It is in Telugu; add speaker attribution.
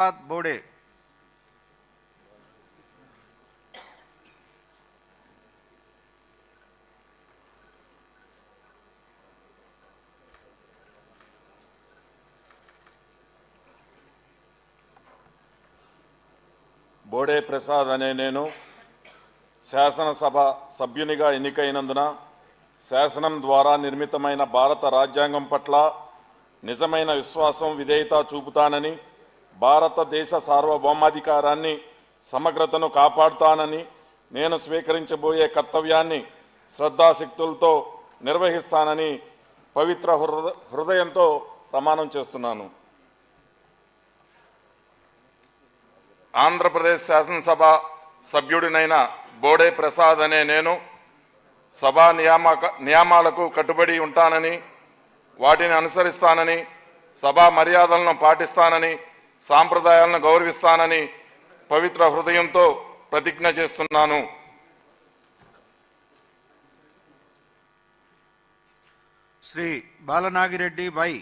Speaker 1: बोडे
Speaker 2: బోడే ప్రసాద్ అనే నేను శాసనసభ సభ్యునిగా ఎన్నికైనందున శాసనం ద్వారా నిర్మితమైన భారత రాజ్యాంగం పట్ల నిజమైన విశ్వాసం విధేయత చూపుతానని, భారతదేశ సార్వభౌమాధికారాన్ని సమగ్రతను కాపాడుతానని, నేను స్వీకరించబోయే కర్తవ్యాన్ని శ్రద్ధాశక్తులతో నిర్వహిస్తానని పవిత్ర హృదయంతో ప్రమాణం చేస్తున్నాను. ఆంధ్రప్రదేశ్ శాసనసభ సభ్యుడినైన బోడే ప్రసాద్ అనే నేను సభా నియమాలకు కట్టుబడి ఉంటానని, వాటిని అనుసరిస్తానని, సభా మర్యాదలను పాటిస్తానని, సాంప్రదాయాలను గౌరవిస్తానని పవిత్ర హృదయంతో ప్రతిజ్ఞ చేస్తున్నాను.
Speaker 1: श्री बालनागिरेड्डी वै